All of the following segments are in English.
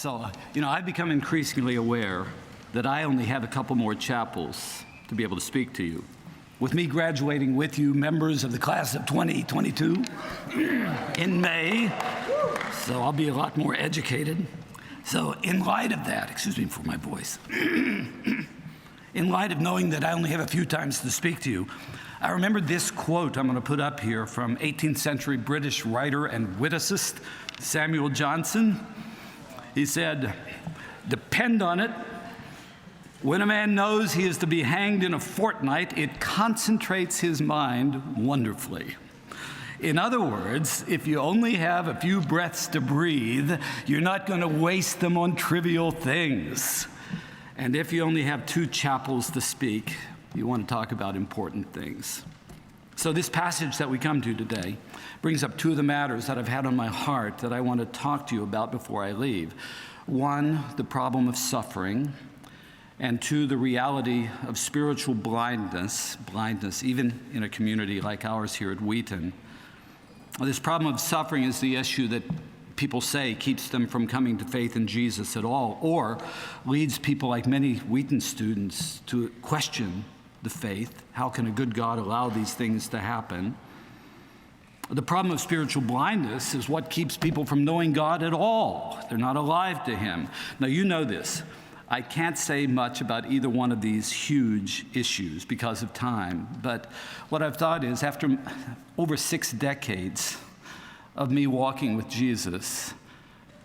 I've become increasingly aware that I only have a couple more chapels to be able to speak to you. With me graduating with you, members of the class of 2022 in May, so I'll be a lot more educated. So in light of that, excuse me for my voice, in light of knowing that I only have a few times to speak to you, I remember this quote I'm going to put up here from 18th century British writer and witticist Samuel Johnson. He said, "Depend on it, when a man knows he is to be hanged in a fortnight, it concentrates his mind wonderfully." In other words, if you only have a few breaths to breathe, you're not going to waste them on trivial things. And if you only have 2 chapels to speak, you want to talk about important things. So this passage that we come to today brings up 2 of the matters that I've had on my heart that I want to talk to you about before I leave. 1, the problem of suffering, and 2, the reality of spiritual blindness, even in a community like ours here at Wheaton. This problem of suffering is the issue that people say keeps them from coming to faith in Jesus at all, or leads people like many Wheaton students to question the faith. How can a good God allow these things to happen? The problem of spiritual blindness is what keeps people from knowing God at all. They're not alive to Him. Now, you know this. I can't say much about either one of these huge issues because of time, but what I've thought is, after over 6 decades of me walking with Jesus,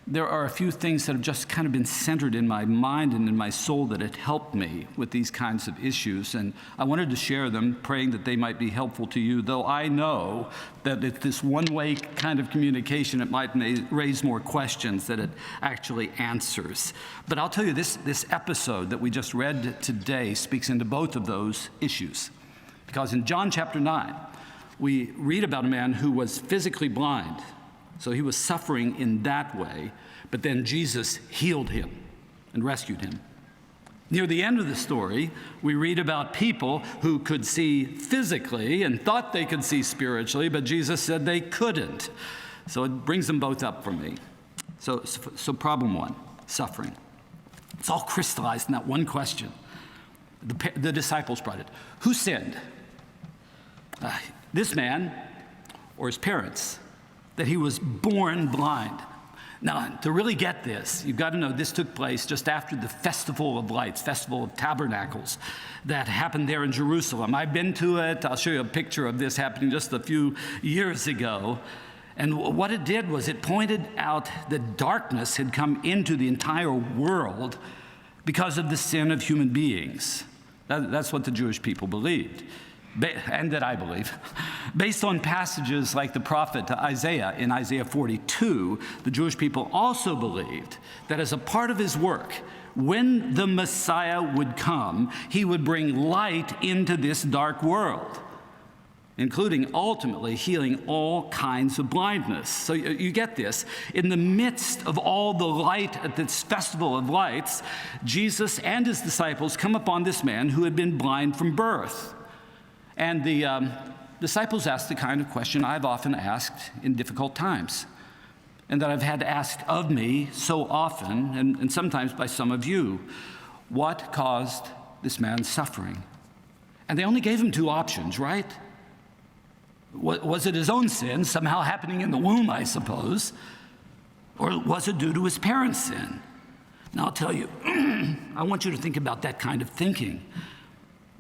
there are a few things that have just kind of been centered in my mind and in my soul that have helped me with these kinds of issues, and I wanted to share them, praying that they might be helpful to you, though I know that it's this one-way kind of communication. It might raise more questions than it actually answers. But I'll tell you, this episode that we just read today speaks into both of those issues, because in John chapter 9, we read about a man who was physically blind. So he was suffering in that way, but then Jesus healed him and rescued him. Near the end of the story, we read about people who could see physically and thought they could see spiritually, but Jesus said they couldn't. So it brings them both up for me. So problem 1, suffering. It's all crystallized in that one question. The disciples brought it. Who sinned? This man or his parents? That he was born blind. Now, to really get this, you've got to know this took place just after the Festival of Lights, Festival of Tabernacles, that happened there in Jerusalem. I've been to it. I'll show you a picture of this happening just a few years ago. And what it did was it pointed out that darkness had come into the entire world because of the sin of human beings. That's what the Jewish people believed. And that I believe. Based on passages like the prophet Isaiah in Isaiah 42, the Jewish people also believed that as a part of his work, when the Messiah would come, he would bring light into this dark world, including ultimately healing all kinds of blindness. So you get this. In the midst of all the light at this Festival of Lights, Jesus and his disciples come upon this man who had been blind from birth. And the disciples asked the kind of question I've often asked in difficult times, and that I've had asked of me so often, and sometimes by some of you. What caused this man's suffering? And they only gave him 2 options, right? Was it his own sin, somehow happening in the womb, I suppose? Or was it due to his parents' sin? Now, I'll tell you, I want you to think about that kind of thinking.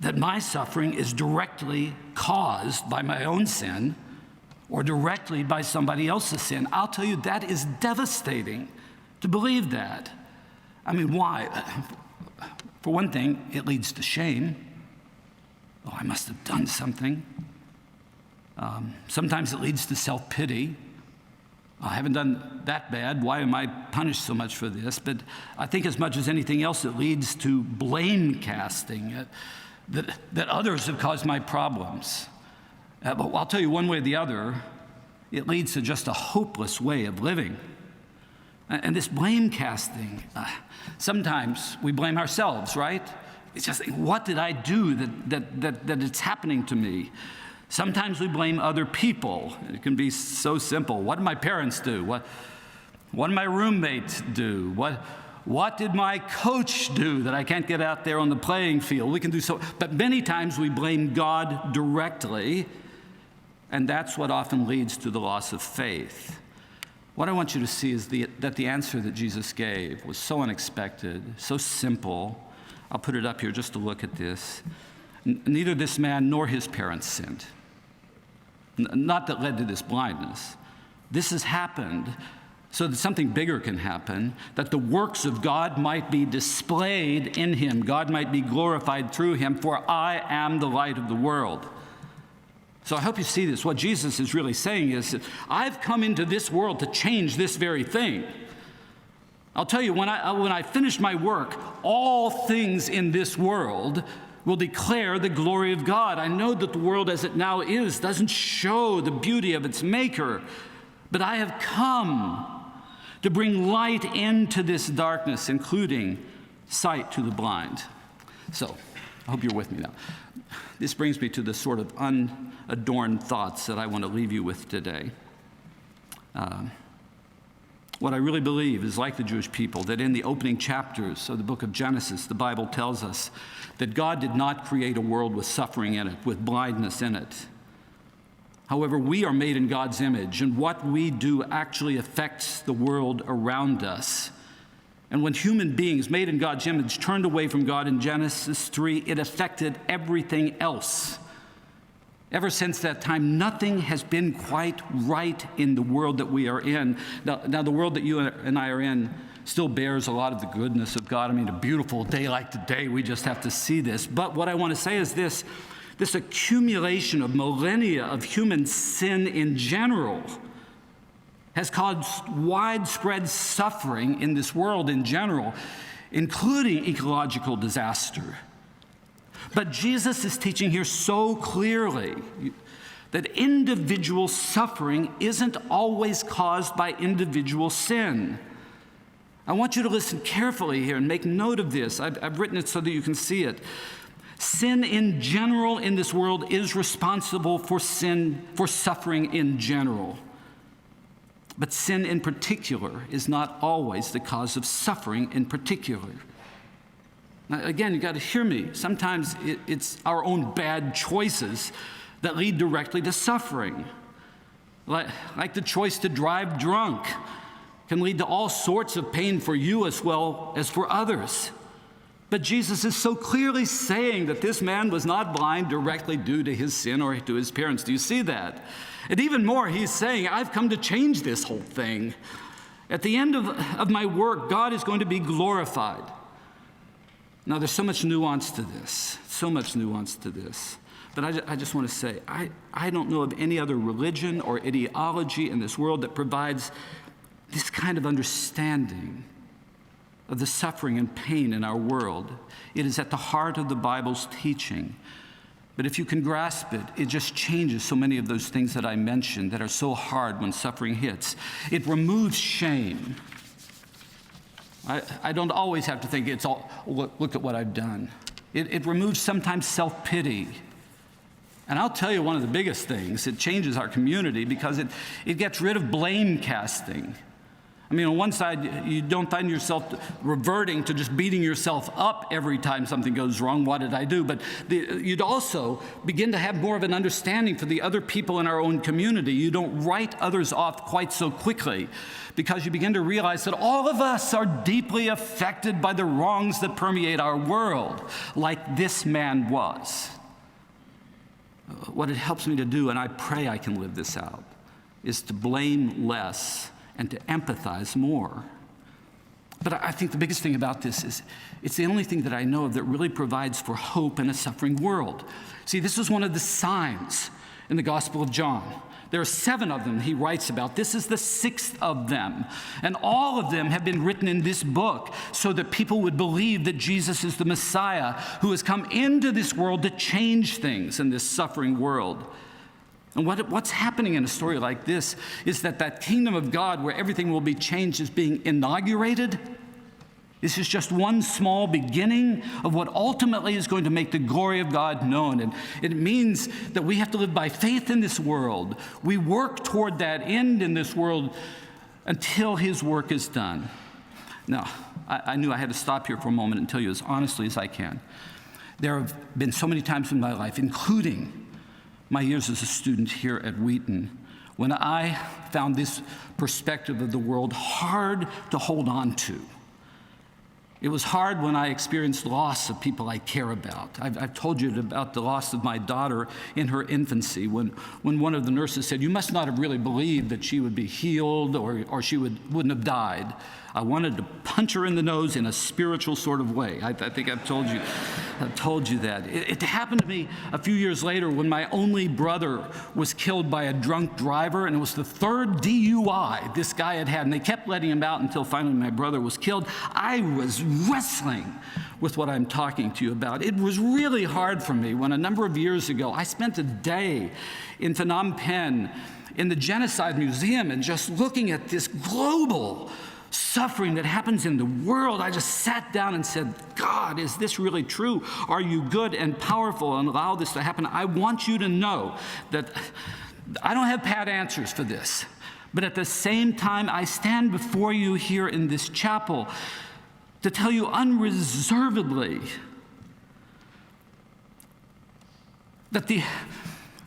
That my suffering is directly caused by my own sin or directly by somebody else's sin. I'll tell you, that is devastating to believe that. I mean, why? For one thing, it leads to shame. Oh, I must have done something. Sometimes it leads to self-pity. I haven't done that bad. Why am I punished so much for this? But I think as much as anything else, it leads to blame casting. That others have caused my problems. But I'll tell you, one way or the other, it leads to just a hopeless way of living. And this blame casting, sometimes we blame ourselves, right? It's just, what did I do that it's happening to me? Sometimes we blame other people. It can be so simple. What did my parents do? What did my roommate do? What did my coach do that I can't get out there on the playing field? We can do so, but many times we blame God directly, and that's what often leads to the loss of faith. What I want you to see is that the answer that Jesus gave was so unexpected, so simple. I'll put it up here just to look at this. Neither this man nor his parents sinned. Not that led to this blindness. This has happened so that something bigger can happen, that the works of God might be displayed in him. God might be glorified through him, for I am the light of the world. So I hope you see this. What Jesus is really saying is, I've come into this world to change this very thing. I'll tell you, when I finish my work, all things in this world will declare the glory of God. I know that the world as it now is doesn't show the beauty of its maker, but I have come to bring light into this darkness, including sight to the blind. So I hope you're with me now. This brings me to the sort of unadorned thoughts that I want to leave you with today. What I really believe is, like the Jewish people, that in the opening chapters of the book of Genesis, the Bible tells us that God did not create a world with suffering in it, with blindness in it. However, we are made in God's image, and what we do actually affects the world around us. And when human beings made in God's image turned away from God in Genesis 3, it affected everything else. Ever since that time, nothing has been quite right in the world that we are in. Now, the world that you and I are in still bears a lot of the goodness of God. I mean, a beautiful day like today, we just have to see this. But what I want to say is this accumulation of millennia of human sin in general has caused widespread suffering in this world in general, including ecological disaster. But Jesus is teaching here so clearly that individual suffering isn't always caused by individual sin. I want you to listen carefully here and make note of this. I've written it so that you can see it. Sin in general in this world is responsible for suffering in general. But sin in particular is not always the cause of suffering in particular. Now, again, you got to hear me. Sometimes it's our own bad choices that lead directly to suffering. Like the choice to drive drunk can lead to all sorts of pain for you as well as for others. But Jesus is so clearly saying that this man was not blind directly due to his sin or to his parents. Do you see that? And even more, he's saying, I've come to change this whole thing. At the end of my work, God is going to be glorified. Now, there's so much nuance to this, But I just want to say, I don't know of any other religion or ideology in this world that provides this kind of understanding of the suffering and pain in our world. It is at the heart of the Bible's teaching. But if you can grasp it, it just changes so many of those things that I mentioned that are so hard when suffering hits. It removes shame. I don't always have to think it's all, look at what I've done. It removes sometimes self-pity. And I'll tell you one of the biggest things, it changes our community because it gets rid of blame casting. I mean, on one side, you don't find yourself reverting to just beating yourself up every time something goes wrong. What did I do? But you'd also begin to have more of an understanding for the other people in our own community. You don't write others off quite so quickly because you begin to realize that all of us are deeply affected by the wrongs that permeate our world, like this man was. What it helps me to do, and I pray I can live this out, is to blame less and to empathize more. But I think the biggest thing about this is it's the only thing that I know of that really provides for hope in a suffering world. See, this is one of the signs in the Gospel of John. There are 7 of them he writes about. This is the 6th of them. And all of them have been written in this book so that people would believe that Jesus is the Messiah who has come into this world to change things in this suffering world. And what's happening in a story like this is that kingdom of God where everything will be changed is being inaugurated. This is just one small beginning of what ultimately is going to make the glory of God known. And it means that we have to live by faith in this world. We work toward that end in this world until his work is done. Now, I knew I had to stop here for a moment and tell you as honestly as I can. There have been so many times in my life, including my years as a student here at Wheaton, when I found this perspective of the world hard to hold on to. It was hard when I experienced loss of people I care about. I've told you about the loss of my daughter in her infancy, when one of the nurses said, "You must not have really believed that she would be healed or she wouldn't have died." I wanted to punch her in the nose in a spiritual sort of way. I think I've told you that. It happened to me a few years later when my only brother was killed by a drunk driver, and it was the third DUI this guy had had, and they kept letting him out until finally my brother was killed. I was wrestling with what I'm talking to you about. It was really hard for me when a number of years ago I spent a day in Phnom Penh in the Genocide Museum and just looking at this global suffering that happens in the world. I just sat down and said, "God, is this really true? Are you good and powerful and allow this to happen?" I want you to know that I don't have pat answers for this, but at the same time, I stand before you here in this chapel to tell you unreservedly that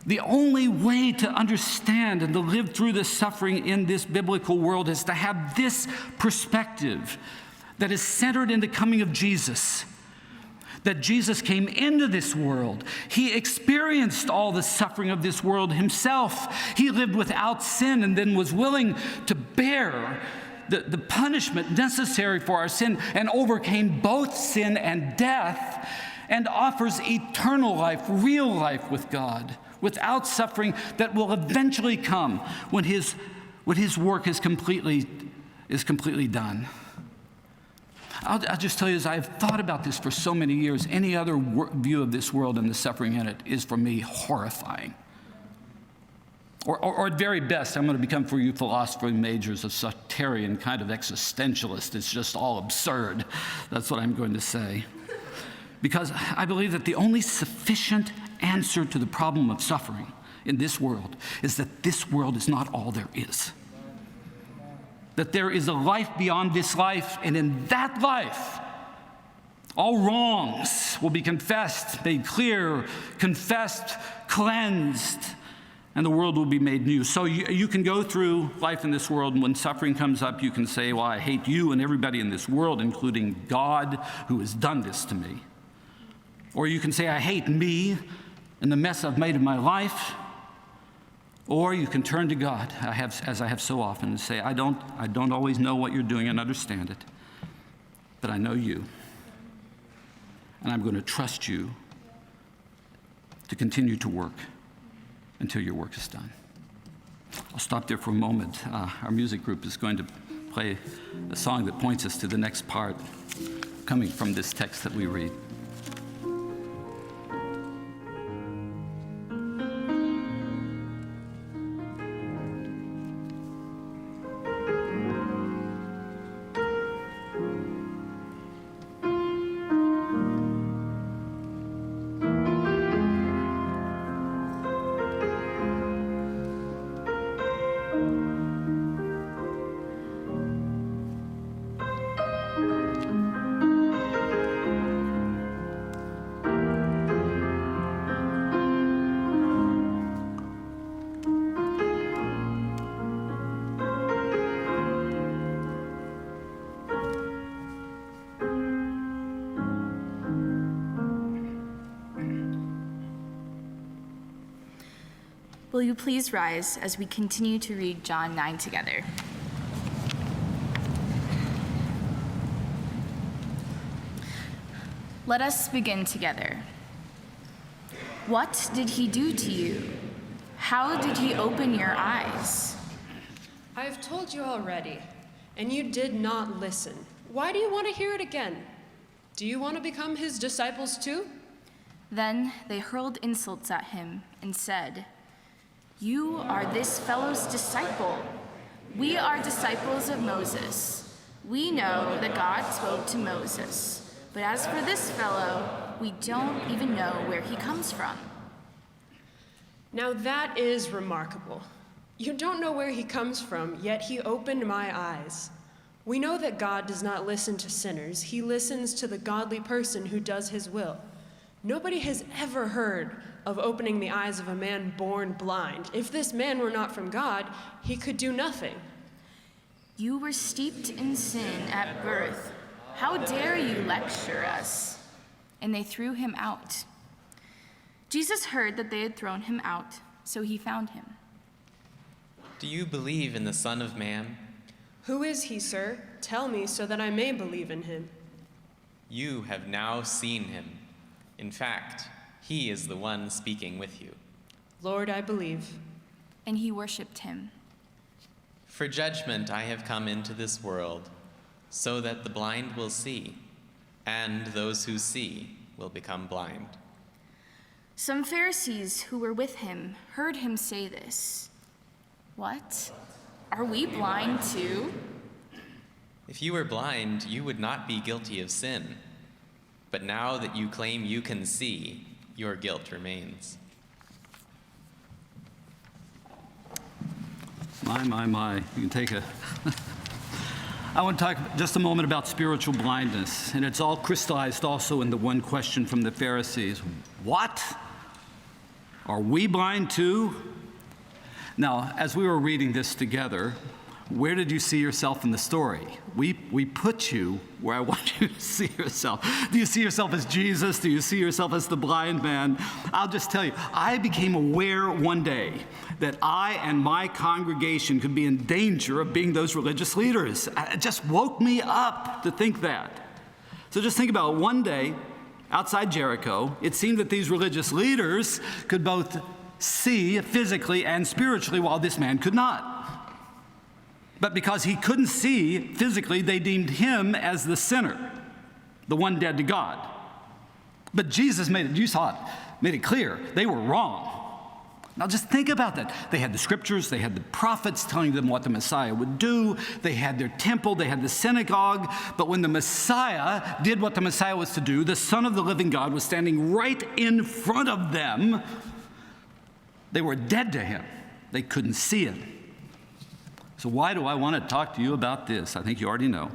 the only way to understand and to live through this suffering in this biblical world is to have this perspective that is centered in the coming of Jesus. That Jesus came into this world. He experienced all the suffering of this world himself. He lived without sin and then was willing to bear the punishment necessary for our sin and overcame both sin and death and offers eternal life, real life with God, without suffering that will eventually come when his work is completely done. I'll just tell you, as I've thought about this for so many years, any other view of this world and the suffering in it is for me horrifying. Or at very best, I'm going to become for you philosophy majors a sectarian kind of existentialist. It's just all absurd. That's what I'm going to say. Because I believe that the only sufficient answer to the problem of suffering in this world is that this world is not all there is. That there is a life beyond this life, and in that life, all wrongs will be confessed, made clear, confessed, cleansed, and the world will be made new. So you can go through life in this world, and when suffering comes up, you can say, "Well, I hate you and everybody in this world, including God, who has done this to me." Or you can say, "I hate me and the mess I've made of my life." Or you can turn to God, as I have so often, and say, I don't always know what you're doing and understand it, but I know you. And I'm going to trust you to continue to work until your work is done. I'll stop there for a moment. Our music group is going to play a song that points us to the next part coming from this text that we read. Will you please rise as we continue to read John 9 together? Let us begin together. What did he do to you? How did he open your eyes? I have told you already, and you did not listen. Why do you want to hear it again? Do you want to become his disciples too? Then they hurled insults at him and said, "You are this fellow's disciple. We are disciples of Moses. We know that God spoke to Moses. But as for this fellow, we don't even know where he comes from." Now that is remarkable. You don't know where he comes from, yet he opened my eyes. We know that God does not listen to sinners. He listens to the godly person who does his will. Nobody has ever heard of opening the eyes of a man born blind. If this man were not from God, he could do nothing. You were steeped in sin at birth. How dare you lecture us? And they threw him out. Jesus heard that they had thrown him out, so he found him. Do you believe in the Son of Man? Who is he, sir? Tell me so that I may believe in him. You have now seen him. In fact, he is the one speaking with you. Lord, I believe. And he worshipped him. For judgment I have come into this world, so that the blind will see, and those who see will become blind. Some Pharisees who were with him heard him say this. What? Are we blind too? If you were blind, you would not be guilty of sin. But now that you claim you can see, your guilt remains. My. You can take a... I want to talk just a moment about spiritual blindness, and it's all crystallized also in the one question from the Pharisees. What? Are we blind too? Now, as we were reading this together, where did you see yourself in the story? We put you where I want you to see yourself. Do you see yourself as Jesus? Do you see yourself as the blind man? I'll just tell you, I became aware one day that I and my congregation could be in danger of being those religious leaders. It just woke me up to think that. So just think about it. One day, outside Jericho, it seemed that these religious leaders could both see physically and spiritually while this man could not. But because he couldn't see physically, they deemed him as the sinner, the one dead to God. But Jesus made it clear they were wrong. Now just think about that. They had the scriptures, they had the prophets telling them what the Messiah would do, they had their temple, they had the synagogue, but when the Messiah did what the Messiah was to do, the Son of the living God was standing right in front of them. They were dead to him. They couldn't see him. So why do I want to talk to you about this? I think you already know.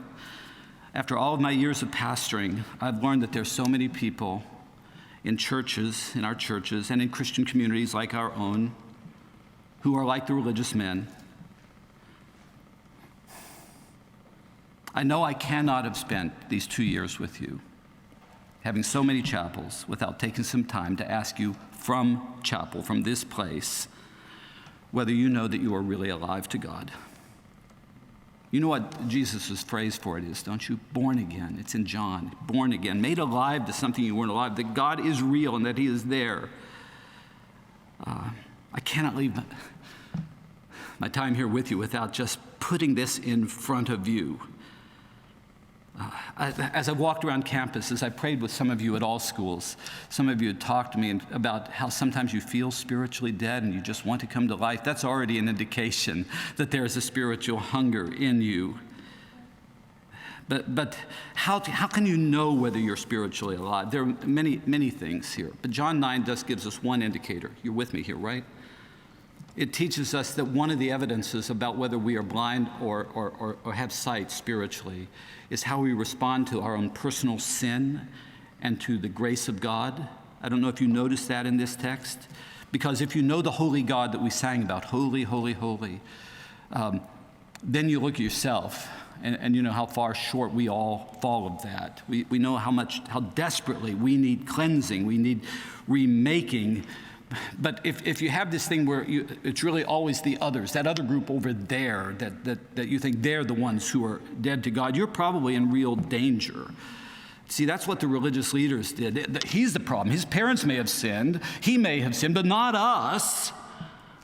After all of my years of pastoring, I've learned that there's so many people in churches, in our churches, and in Christian communities like our own, who are like the religious men. I know I cannot have spent these 2 years with you, having so many chapels, without taking some time to ask you from chapel, from this place, whether you know that you are really alive to God. You know what Jesus' phrase for it is, don't you? Born again. It's in John. Born again. Made alive to something you weren't alive. That God is real and that he is there. I cannot leave my time here with you without just putting this in front of you. As I walked around campus, as I prayed with some of you at all schools, some of you had talked to me about how sometimes you feel spiritually dead and you just want to come to life. That's already an indication that there's a spiritual hunger in you. But how can you know whether you're spiritually alive? There are many things here. But John 9 just gives us one indicator. You're with me here, right? It teaches us that one of the evidences about whether we are blind or have sight spiritually is how we respond to our own personal sin and to the grace of God. I don't know if you noticed that in this text, because if you know the holy God that we sang about, holy, holy, holy, then you look at yourself and you know how far short we all fall of that. We know how desperately we need cleansing, we need remaking. But if you have this thing where it's really always the others, that other group over there, that you think they're the ones who are dead to God, you're probably in real danger. See, that's what the religious leaders did. He's the problem. His parents may have sinned. He may have sinned, but not us.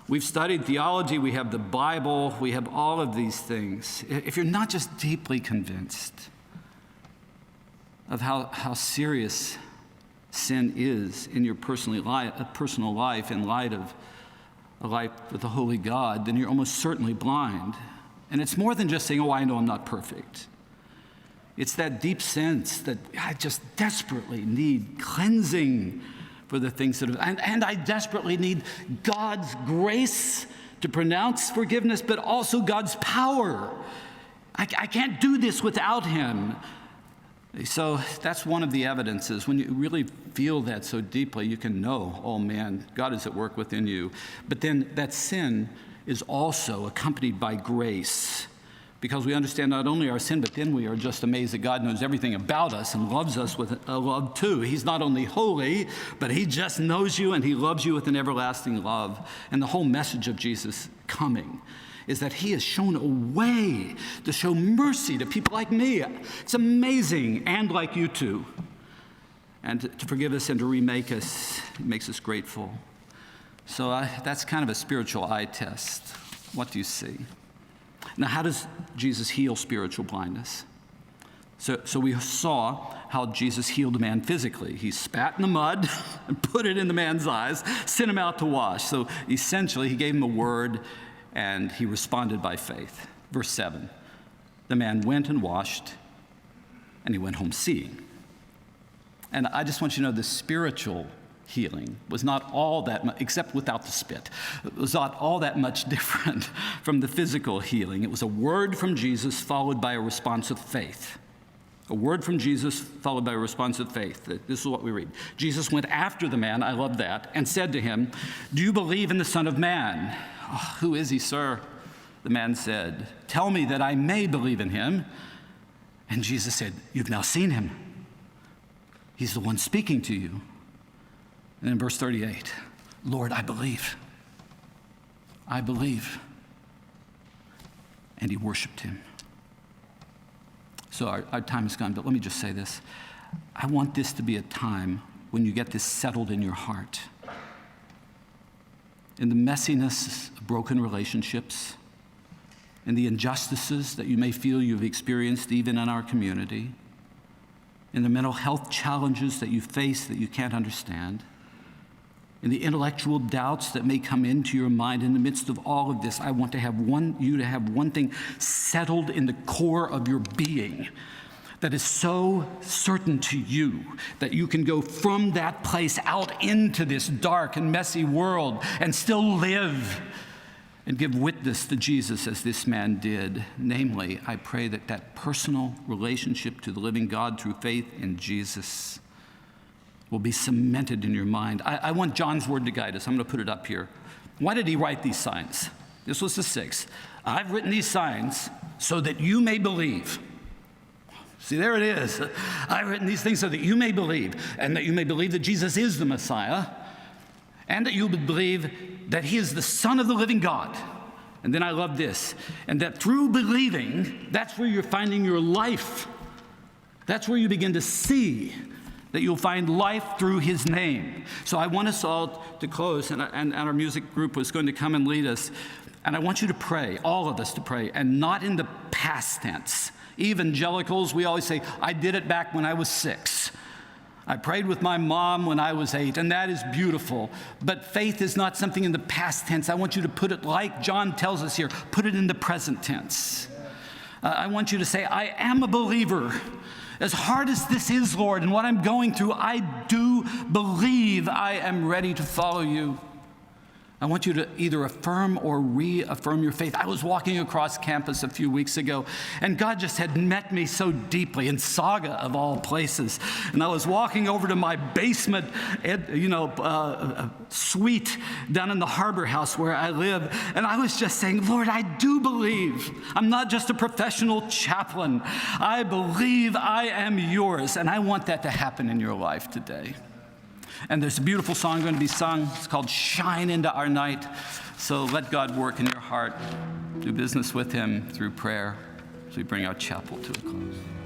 We've studied theology. We have the Bible. We have all of these things. If you're not just deeply convinced of how serious sin is in your personal life in light of a life with the holy God, then you're almost certainly blind. And it's more than just saying, oh, I know I'm not perfect. It's that deep sense that I just desperately need cleansing for the things that have, and I desperately need God's grace to pronounce forgiveness, but also God's power. I can't do this without him. So that's one of the evidences. When you really feel that so deeply, you can know, oh man, God is at work within you. But then that sin is also accompanied by grace, because we understand not only our sin, but then we are just amazed that God knows everything about us and loves us with a love too. He's not only holy, but he just knows you and he loves you with an everlasting love. And the whole message of Jesus coming is that he has shown a way to show mercy to people like me. It's amazing, and like you too. And to forgive us and to remake us, it makes us grateful. So that's kind of a spiritual eye test. What do you see? Now, how does Jesus heal spiritual blindness? So we saw how Jesus healed a man physically. He spat in the mud and put it in the man's eyes, sent him out to wash. So essentially, he gave him a word, and he responded by faith. Verse 7, the man went and washed, and he went home seeing. And I just want you to know the spiritual healing was not all that much, except without the spit, it was not all that much different from the physical healing. It was a word from Jesus followed by a response of faith. A word from Jesus followed by a response of faith. This is what we read. Jesus went after the man, I love that, and said to him, "Do you believe in the Son of Man?" "Oh, who is he, sir?" The man said, "Tell me that I may believe in him." And Jesus said, "You've now seen him. He's the one speaking to you." And in verse 38, "Lord, I believe. I believe." And he worshiped him. So our time is gone, but let me just say this. I want this to be a time when you get this settled in your heart. In the messiness of broken relationships, in the injustices that you may feel you've experienced even in our community, in the mental health challenges that you face that you can't understand, in the intellectual doubts that may come into your mind, in the midst of all of this, I want you to have one thing settled in the core of your being that is so certain to you that you can go from that place out into this dark and messy world and still live and give witness to Jesus as this man did. Namely, I pray that that personal relationship to the living God through faith in Jesus will be cemented in your mind. I want John's word to guide us. I'm going to put it up here. Why did he write these signs? This was the 6th. "I've written these signs so that you may believe." See, there it is. "I've written these things so that you may believe, and that you may believe that Jesus is the Messiah, and that you would believe that he is the Son of the living God." And then I love this. "And that through believing, that's where you're finding your life. That's where you begin to see that you'll find life through his name." So I want us all to close, and our music group was going to come and lead us. And I want you to pray, all of us to pray, and not in the past tense. Evangelicals, we always say, "I did it back when I was 6. I prayed with my mom when I was 8, and that is beautiful." But faith is not something in the past tense. I want you to put it like John tells us here, put it in the present tense. I want you to say, "I am a believer. As hard as this is, Lord, and what I'm going through, I do believe I am ready to follow you." I want you to either affirm or reaffirm your faith. I was walking across campus a few weeks ago, and God just had met me so deeply in Saga, of all places. And I was walking over to my basement, suite down in the Harbor House where I live, and I was just saying, "Lord, I do believe. I'm not just a professional chaplain. I believe I am yours." And I want that to happen in your life today. And there's a beautiful song going to be sung. It's called "Shine Into Our Night." So let God work in your heart. Do business with him through prayer as we bring our chapel to a close.